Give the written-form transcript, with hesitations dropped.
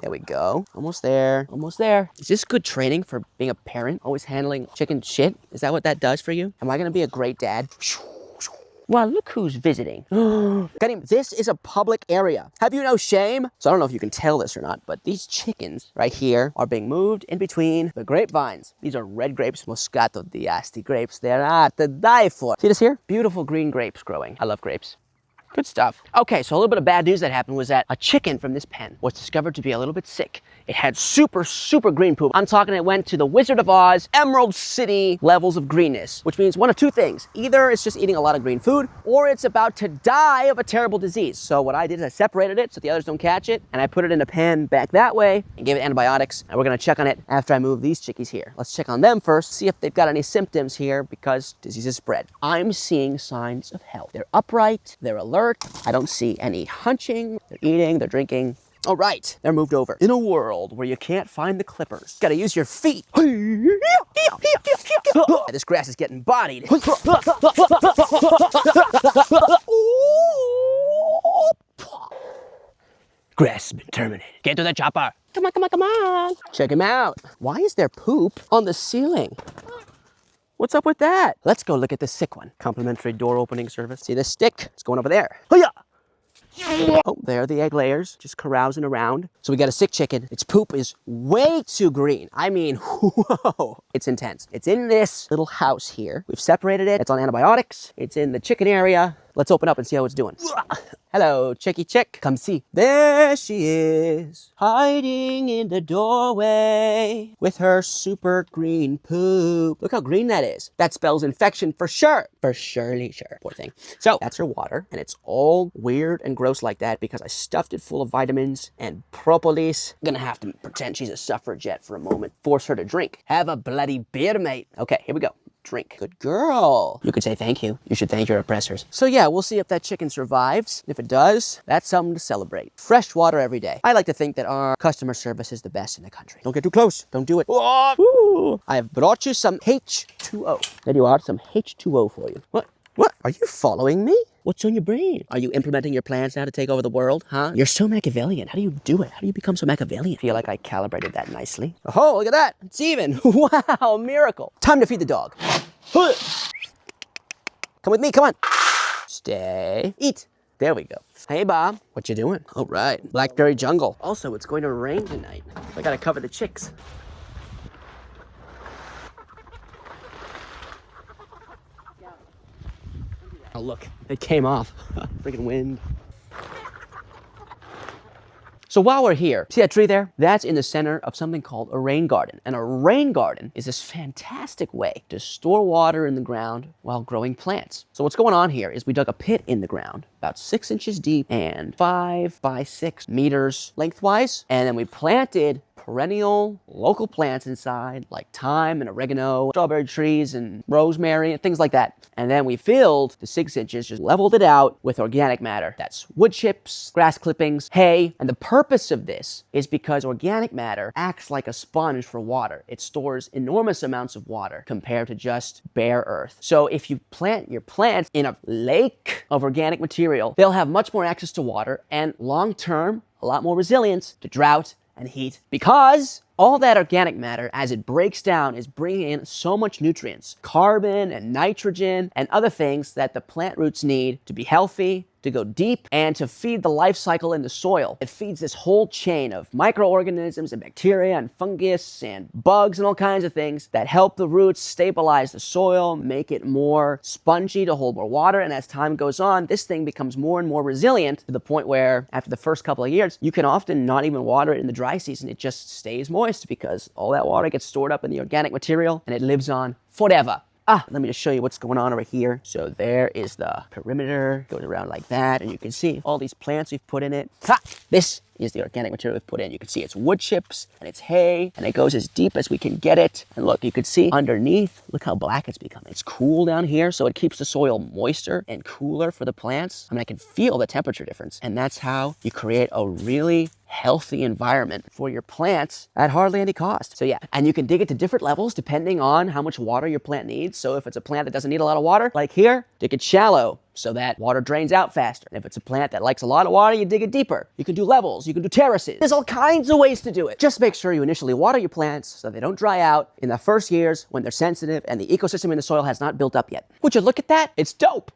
There we go. Almost there. Almost there. Is this good training for being a parent? Always handling chicken shit? Is that what that does for you? Am I gonna be a great dad? Wow, look who's visiting. Karim, this is a public area. Have you no shame? So I don't know if you can tell this or not, but these chickens right here are being moved in between the grapevines. These are red grapes, Moscato d'Asti grapes. They're to die for. See this here? Beautiful green grapes growing. I love grapes. Good stuff. Okay, so a little bit of bad news that happened was that a chicken from this pen was discovered to be a little bit sick. It had super green poop. I'm talking it went to the Wizard of Oz, Emerald City levels of greenness, which means one of two things. Either it's just eating a lot of green food, or it's about to die of a terrible disease. So what I did is I separated it so the others don't catch it, and I put it in a pen back that way and gave it antibiotics, and we're gonna check on it after I move these chickies here. Let's check on them first, see if they've got any symptoms here because diseases spread. I'm seeing signs of health. They're upright, they're alert. I don't see any hunching. They're eating, they're drinking. All right, they're moved over. In a world where you can't find the clippers, gotta use your feet. This grass is getting bodied. Grass has been terminated. Get to the chopper. Come on, come on, come on. Check him out. Why is there poop on the ceiling? What's up with that? Let's go look at the sick one. Complimentary door opening service. See this stick? It's going over there. Hiya! Oh, there are the egg layers, just carousing around. So we got a sick chicken. Its poop is way too green. I mean, whoa, it's intense. It's in this little house here. We've separated it. It's on antibiotics. It's in the chicken area. Let's open up and see how it's doing. Hello, chickie chick. Come see. There she is, hiding in the doorway with her super green poop. Look how green that is. That spells infection for sure. For surely sure. Poor thing. So that's her water, and it's all weird and gross like that because I stuffed it full of vitamins and propolis. I'm gonna have to pretend she's a suffragette for a moment. Force her to drink. Have a bloody beer, mate. Okay, here we go. Drink. Good girl. You could say thank you. You should thank your oppressors. So yeah, we'll see if that chicken survives. If it does, that's something to celebrate. Fresh water every day. I like to think that our customer service is the best in the country. Don't get too close. Don't do it. Oh, I have brought you some H2O. There you are, some H2O for you. What? What? Are you following me? What's on your brain? Are you implementing your plans now to take over the world, huh? You're so Machiavellian. How do you do it? How do you become so Machiavellian? I feel like I calibrated that nicely. Oh, look at that. It's even. Wow, miracle. Time to feed the dog. Come with me, come on. Stay. Eat. There we go. Hey, Bob. What you doing? All right. Blackberry jungle. Also, it's going to rain tonight. I gotta cover the chicks. Oh, look, it came off. Freaking wind. So while we're here, see that tree there? That's in the center of something called a rain garden. And a rain garden is this fantastic way to store water in the ground while growing plants. So what's going on here is we dug a pit in the ground, about 6 inches deep and 5 by 6 meters lengthwise. And then we planted perennial local plants inside, like thyme and oregano, strawberry trees and rosemary and things like that. And then we filled the 6 inches, just leveled it out with organic matter. That's wood chips, grass clippings, hay. And the purpose of this is because organic matter acts like a sponge for water. It stores enormous amounts of water compared to just bare earth. So if you plant your plants in a lake of organic material, they'll have much more access to water and long-term, a lot more resilience to drought and heat, because all that organic matter, as it breaks down, is bringing in so much nutrients, carbon and nitrogen and other things that the plant roots need to be healthy, to go deep, and to feed the life cycle in the soil. It feeds this whole chain of microorganisms and bacteria and fungus and bugs and all kinds of things that help the roots stabilize the soil, make it more spongy to hold more water. And as time goes on, this thing becomes more and more resilient to the point where after the first couple of years, you can often not even water it in the dry season. It just stays moist because all that water gets stored up in the organic material and it lives on forever. Let me just show you what's going on over here. So there is the perimeter, goes around like that, and you can see all these plants we've put in it. This is the organic material we've put in. You can see it's wood chips and it's hay, and it goes as deep as we can get it. And look, you can see underneath, look how black it's become. It's cool down here, so it keeps the soil moister and cooler for the plants. I mean, I can feel the temperature difference, and that's how you create a really healthy environment for your plants at hardly any cost. So yeah, and you can dig it to different levels depending on how much water your plant needs. So if it's a plant that doesn't need a lot of water, like here, dig it shallow. so that water drains out faster. And if it's a plant that likes a lot of water, you dig it deeper. You can do levels, you can do terraces. There's all kinds of ways to do it. Just make sure you initially water your plants so they don't dry out in the first years when they're sensitive and the ecosystem in the soil has not built up yet. Would you look at that? It's dope.